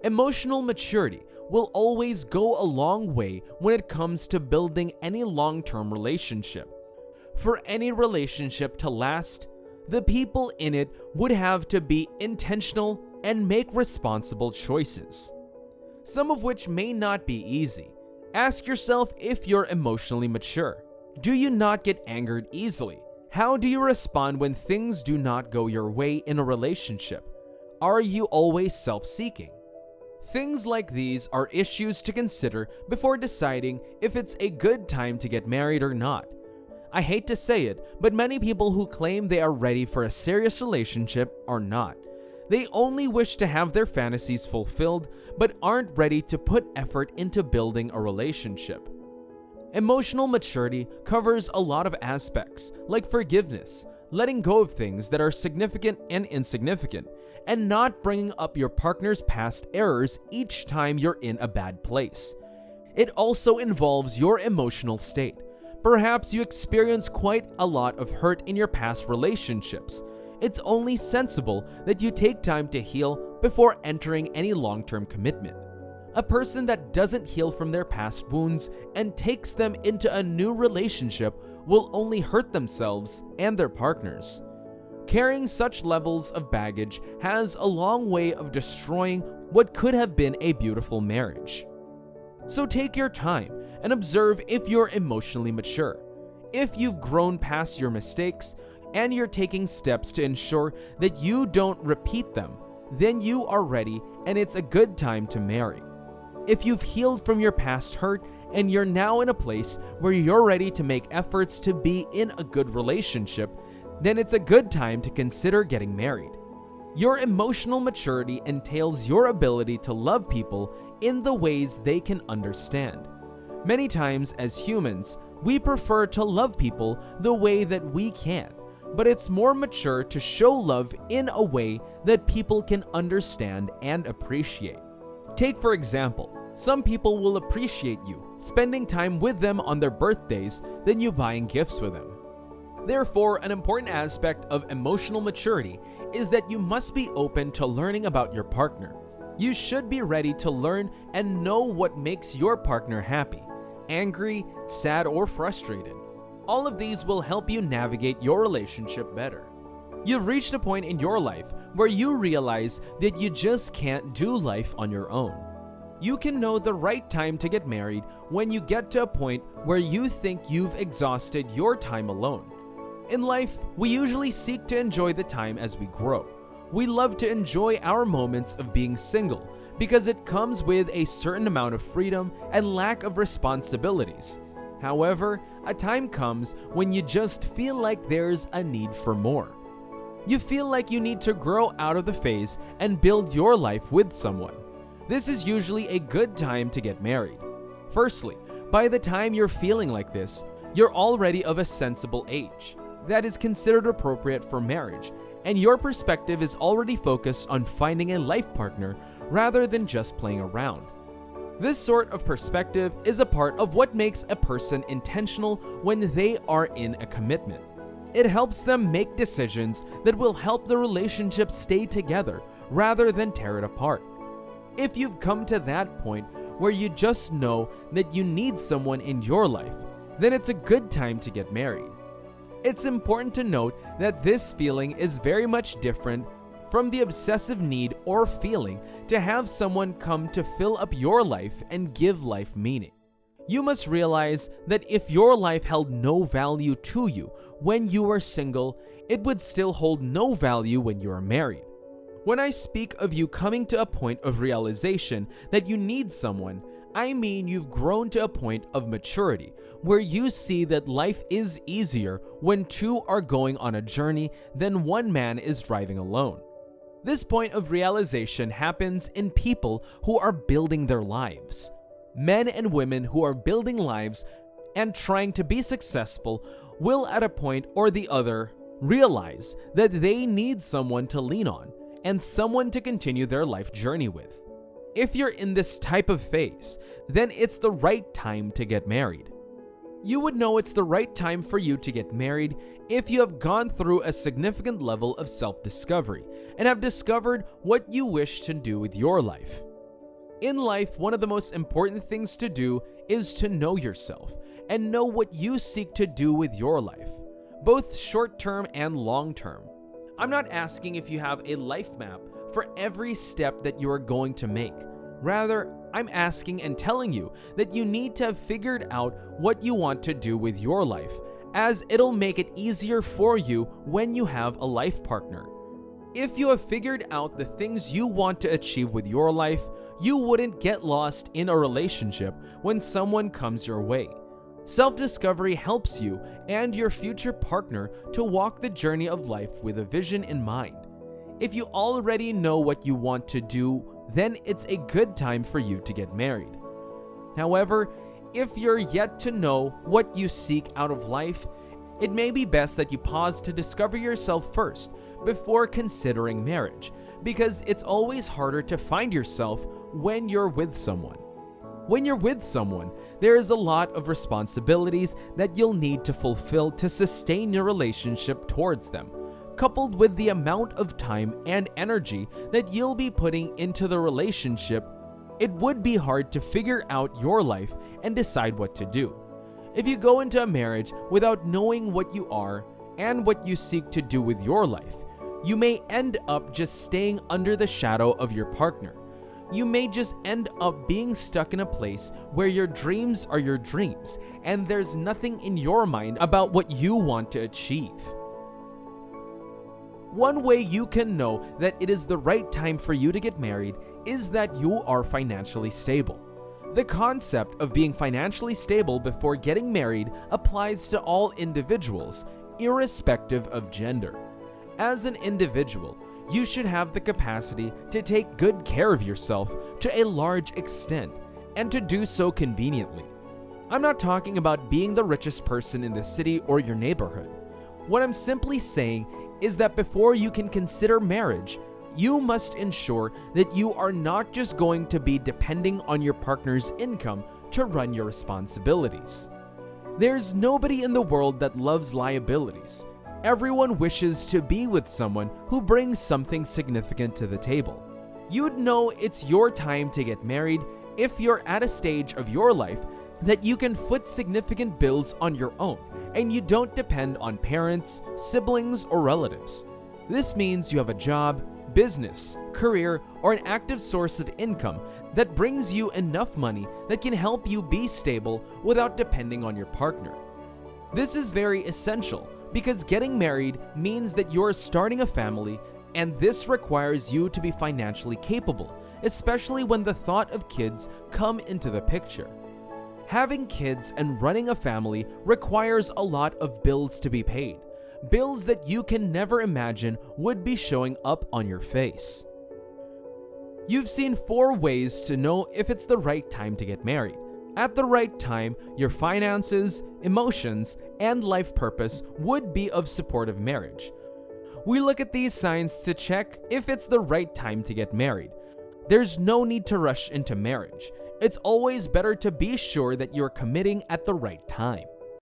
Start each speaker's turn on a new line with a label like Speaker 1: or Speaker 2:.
Speaker 1: Emotional maturity will always go a long way when it comes to building any long-term relationship. For any relationship to last, the people in it would have to be intentional and make responsible choices, some of which may not be easy. Ask yourself if you're emotionally mature. Do you not get angered easily? How do you respond when things do not go your way in a relationship? Are you always self-seeking? Things like these are issues to consider before deciding if it's a good time to get married or not. I hate to say it, but many people who claim they are ready for a serious relationship are not. They only wish to have their fantasies fulfilled, but aren't ready to put effort into building a relationship. Emotional maturity covers a lot of aspects, like forgiveness, letting go of things that are significant and insignificant, and not bringing up your partner's past errors each time you're in a bad place. It also involves your emotional state. Perhaps you experience quite a lot of hurt in your past relationships. It's only sensible that you take time to heal before entering any long-term commitment. A person that doesn't heal from their past wounds and takes them into a new relationship will only hurt themselves and their partners. Carrying such levels of baggage has a long way of destroying what could have been a beautiful marriage. So take your time and observe if you're emotionally mature. If you've grown past your mistakes and you're taking steps to ensure that you don't repeat them, then you are ready and it's a good time to marry. If you've healed from your past hurt and you're now in a place where you're ready to make efforts to be in a good relationship, then it's a good time to consider getting married. Your emotional maturity entails your ability to love people in the ways they can understand. Many times as humans, we prefer to love people the way that we can, but it's more mature to show love in a way that people can understand and appreciate. Take for example, some people will appreciate you spending time with them on their birthdays than you buying gifts for them. Therefore, an important aspect of emotional maturity is that you must be open to learning about your partner. You should be ready to learn and know what makes your partner happy, angry, sad, or frustrated. All of these will help you navigate your relationship better. You've reached a point in your life where you realize that you just can't do life on your own. You can know the right time to get married when you get to a point where you think you've exhausted your time alone. In life, we usually seek to enjoy the time as we grow. We love to enjoy our moments of being single because it comes with a certain amount of freedom and lack of responsibilities. However, a time comes when you just feel like there's a need for more. You feel like you need to grow out of the phase and build your life with someone. This is usually a good time to get married. Firstly, by the time you're feeling like this, you're already of a sensible age that is considered appropriate for marriage, and your perspective is already focused on finding a life partner rather than just playing around. This sort of perspective is a part of what makes a person intentional when they are in a commitment. It helps them make decisions that will help the relationship stay together rather than tear it apart. If you've come to that point where you just know that you need someone in your life, then it's a good time to get married. It's important to note that this feeling is very much different from the obsessive need or feeling to have someone come to fill up your life and give life meaning. You must realize that if your life held no value to you when you were single, it would still hold no value when you are married. When I speak of you coming to a point of realization that you need someone, I mean you've grown to a point of maturity where you see that life is easier when two are going on a journey than one man is driving alone. This point of realization happens in people who are building their lives. Men and women who are building lives and trying to be successful will at a point or the other realize that they need someone to lean on and someone to continue their life journey with. If you're in this type of phase, then it's the right time to get married. You would know it's the right time for you to get married if you have gone through a significant level of self-discovery and have discovered what you wish to do with your life. In life, one of the most important things to do is to know yourself and know what you seek to do with your life, both short-term and long-term. I'm not asking if you have a life map for every step that you are going to make. Rather, I'm asking and telling you that you need to have figured out what you want to do with your life, as it'll make it easier for you when you have a life partner. If you have figured out the things you want to achieve with your life, you wouldn't get lost in a relationship when someone comes your way. Self-discovery helps you and your future partner to walk the journey of life with a vision in mind. If you already know what you want to do, then it's a good time for you to get married. However, if you're yet to know what you seek out of life, it may be best that you pause to discover yourself first before considering marriage, because it's always harder to find yourself when you're with someone. When you're with someone, there is a lot of responsibilities that you'll need to fulfill to sustain your relationship towards them, coupled with the amount of time and energy that you'll be putting into the relationship. It would be hard to figure out your life and decide what to do. If you go into a marriage without knowing what you are and what you seek to do with your life, you may end up just staying under the shadow of your partner. You may just end up being stuck in a place where your dreams are your dreams and there's nothing in your mind about what you want to achieve. One way you can know that it is the right time for you to get married is that you are financially stable. The concept of being financially stable before getting married applies to all individuals, irrespective of gender. As an individual, you should have the capacity to take good care of yourself to a large extent, and to do so conveniently. I'm not talking about being the richest person in the city or your neighborhood. What I'm simply saying is that before you can consider marriage, you must ensure that you are not just going to be depending on your partner's income to run your responsibilities. There's nobody in the world that loves liabilities. Everyone wishes to be with someone who brings something significant to the table. You'd know it's your time to get married if you're at a stage of your life that you can foot significant bills on your own and you don't depend on parents, siblings, or relatives. This means you have a job, business, career, or an active source of income that brings you enough money that can help you be stable without depending on your partner. This is very essential because getting married means that you're starting a family, and this requires you to be financially capable, especially when the thought of kids come into the picture. Having kids and running a family requires a lot of bills to be paid. Bills that you can never imagine would be showing up on your face. You've seen 4 ways to know if it's the right time to get married. At the right time, your finances, emotions, and life purpose would be of support of marriage. We look at these signs to check if it's the right time to get married. There's no need to rush into marriage. It's always better to be sure that you're committing at the right time.